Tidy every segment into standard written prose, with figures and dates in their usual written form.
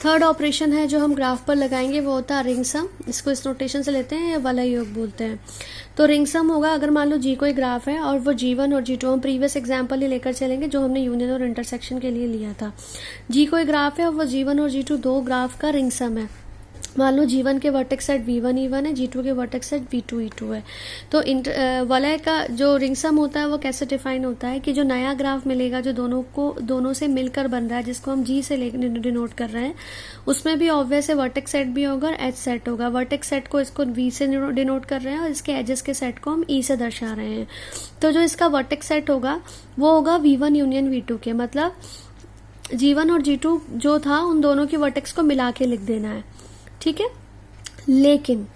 Third operation है जो हम ग्राफ पर लगाएंगे वो होता है रिंग सम। इसको इस नोटेशन से लेते हैं या वलय योग बोलते हैं। तो रिंग सम होगा अगर मान लो जी कोई ग्राफ है और वो G1 और G2, हम प्रीवियस एग्जांपल ही लेकर चलेंगे जो हमने यूनियन और इंटरसेक्शन के लिए लिया था। जी कोई ग्राफ है और वो G1 और G2 दो ग्राफ का रिंग सम है। मान लो G1 के वर्टेक्स सेट V1 E1 है, G2 के वर्टेक्स सेट V2 E2 है। तो वलय का जो रिंग सम होता है वो कैसे डिफाइन होता है कि जो नया ग्राफ मिलेगा जो दोनों से मिलकर बन रहा है, जिसको हम G से डिनोट कर रहे हैं, उसमें भी ऑब्वियस है वर्टेक्स सेट भी होगा और एज सेट होगा। वर्टेक्स सेट को इसको V से डिनोट कर रहे हैं और इसके एजेस के सेट को हम E से दर्शा रहे हैं। तो जो इसका वर्टेक्स सेट होगा वो होगा V1 यूनियन V2 के, मतलब G1 और G2 जो था उन दोनों की वर्टेक्स को मिला के लिख देना है, ठीक है। लेकिन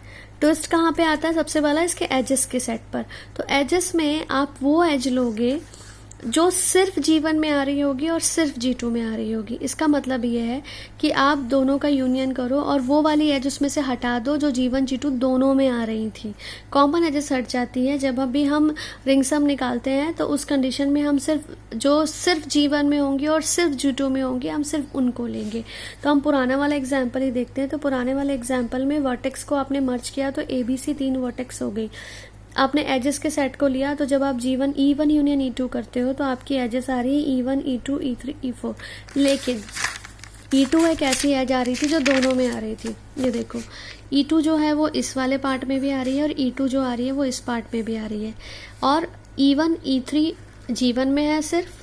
ट्विस्ट कहाँ पे आता है, सबसे पहला इसके एजेस के सेट पर। तो एजेस में आप वो एज लोगे जो सिर्फ G1 में आ रही होगी और सिर्फ G2 में आ रही होगी। इसका मतलब ये है कि आप दोनों का यूनियन करो और वो वाली एज उसमें से हटा दो जो G1 G2 दोनों में आ रही थी। कॉमन एजेस हट जाती है जब अभी हम रिंग सम निकालते हैं, तो उस कंडीशन में हम सिर्फ G1 में होंगी और सिर्फ G2 में होंगी, हम सिर्फ उनको लेंगे। तो हम पुराना वाला एग्जाम्पल ही देखते हैं। तो पुराने वाले एग्जाम्पल में वर्टेक्स को आपने मर्ज किया तो ABC 3 वर्टेक्स हो गई। आपने एजेस के सेट को लिया, तो जब आप G1 E1 यूनियन E2 करते हो तो आपकी एजेस आ रही है E1 E2 E3 E4। लेकिन E2 एक ऐसी एज आ रही थी जो दोनों में आ रही थी। ये देखो E2 जो है वो इस वाले पार्ट में भी आ रही है और E2 जो आ रही है वो इस पार्ट में भी आ रही है। और E1 E3 G1 में है सिर्फ,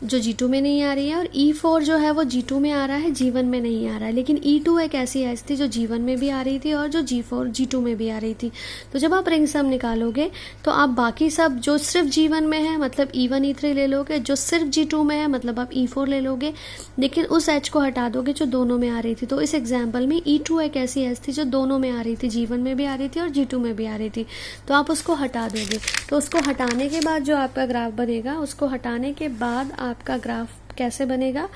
जो G2 में नहीं आ रही है, और E4 जो है वो G2 में आ रहा है, G1 में नहीं आ रहा है। लेकिन E2 एक ऐसी एज थी जो G1 में भी आ रही थी और जो G2 में भी आ रही थी। तो जब आप रिंग सम निकालोगे तो आप बाकी सब जो सिर्फ G1 में है मतलब E1 E3 ले लोगे, जो सिर्फ G2 में है मतलब आप E4 ले लोगे, लेकिन उस एज को हटा दोगे जो दोनों में आ रही थी। तो इस एग्जाम्पल में E2 एक ऐसी एज थी जो दोनों में आ रही थी, G1 में भी आ रही थी और G2 में भी आ रही थी। तो आप उसको हटा दोगे। तो उसको हटाने के बाद जो आपका ग्राफ बनेगा, उसको हटाने के बाद आपका ग्राफ कैसे बनेगा,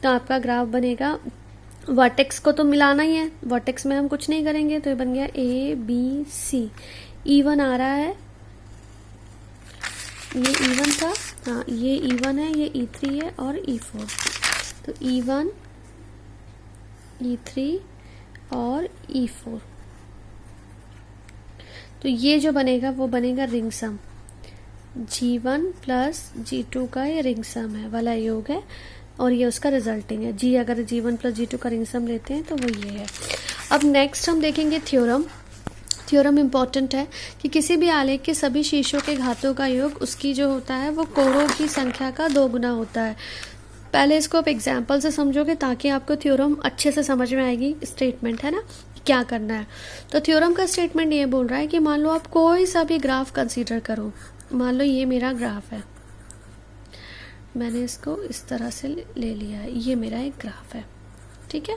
तो आपका ग्राफ बनेगा, वर्टेक्स को तो मिलाना ही है, वर्टेक्स में हम कुछ नहीं करेंगे। तो ये बन गया ABC। E1 आ रहा है, ये E1 था, हाँ ये E1 है, ये E3 है और E4। तो E1 E3 और E4। तो ये जो बनेगा वो बनेगा रिंग सम। G1 प्लस G2 का ये रिंग सम है, वाला योग है, और ये उसका रिजल्टिंग है। जी अगर G1 प्लस G2 का रिंग सम लेते हैं तो वो ये है। अब नेक्स्ट हम देखेंगे थ्योरम। थ्योरम इम्पॉर्टेंट है कि किसी भी आलेख के सभी शीर्षों के घातों का योग उसकी जो होता है वो कोणों की संख्या का 2 गुना होता है। पहले इसको आप एग्जाम्पल से समझोगे ताकि आपको थ्योरम अच्छे से समझ में आएगी। स्टेटमेंट है ना, क्या करना है। तो थ्योरम का स्टेटमेंट ये बोल रहा है कि मान लो आप कोई सा भी ग्राफ कंसीडर करो। मान लो ये मेरा ग्राफ है, मैंने इसको इस तरह से ले लिया है, ये मेरा एक ग्राफ है, ठीक है।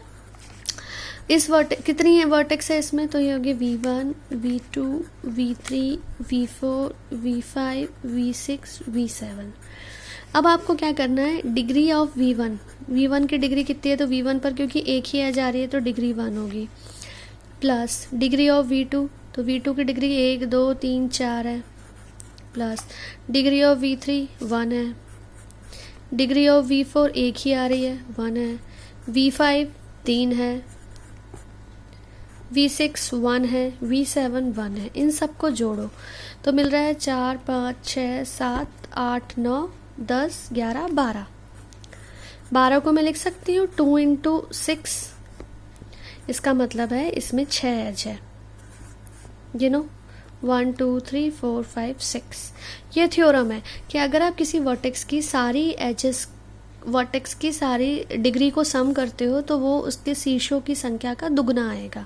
इस कितनी है वर्टेक्स है इसमें, तो ये होगी V1 V2 V3 V4 V5 V6 V7। अब आपको क्या करना है, डिग्री ऑफ V1 की डिग्री कितनी है, तो V1 पर क्योंकि एक ही एज आ रही है तो डिग्री 1 होगी, प्लस डिग्री ऑफ V2, तो V2 की डिग्री 1 2 3 4 है, प्लस डिग्री ऑफ V3 1 है, डिग्री ऑफ V4 एक ही आ रही है 1 है, V5 3 है, V6 1 है, V7 1 है। इन सबको जोड़ो तो मिल रहा है 4 5 6 7 8 9 10 11 12। 12 को मैं लिख सकती हूँ 2 इंटू 6। इसका मतलब है इसमें 6 एज है, 1 2 3 4 5 6। ये थ्योरम है कि अगर आप किसी वर्टेक्स की सारी डिग्री को सम करते हो तो वो उसके शीर्षों की संख्या का दुगना आएगा,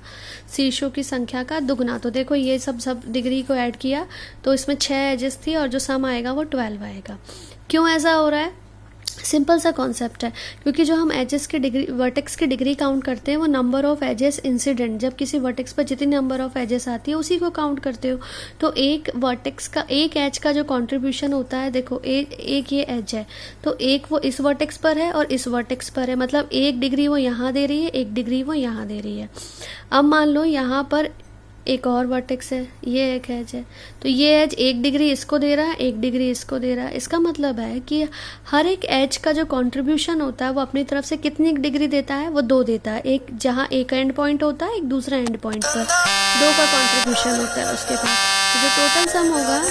शीर्षों की संख्या का दुगना। तो देखो ये सब डिग्री को ऐड किया तो इसमें 6 एजेस थी और जो सम आएगा वो 12 आएगा। क्यों ऐसा हो रहा है, सिंपल सा कॉन्सेप्ट है, क्योंकि जो हम एजेस की डिग्री वर्टेक्स की डिग्री काउंट करते हैं वो नंबर ऑफ एजेस इंसिडेंट, जब किसी वर्टेक्स पर जितनी नंबर ऑफ एजेस आती है उसी को काउंट करते हो। तो एक वर्टेक्स का एक एज का जो कंट्रीब्यूशन होता है, देखो एक ये एज है तो एक वो इस वर्टेक्स पर है और इस वर्टेक्स पर है, मतलब 1 डिग्री वो यहाँ दे रही है, 1 डिग्री वो यहाँ दे रही है। अब मान लो यहाँ पर एक और वर्टेक्स है, ये एक एज है। तो ये एज 1 डिग्री इसको दे रहा है, 1 डिग्री इसको दे रहा है। इसका मतलब है कि हर एक एज का जो कंट्रीब्यूशन होता है वो अपनी तरफ से कितनी डिग्री देता है, वो 2 देता है। एक जहाँ एक एंड पॉइंट होता है, एक दूसरा एंड पॉइंट पर 2 का कंट्रीब्यूशन होता है उसके पास। तो जो टोटल सम होगा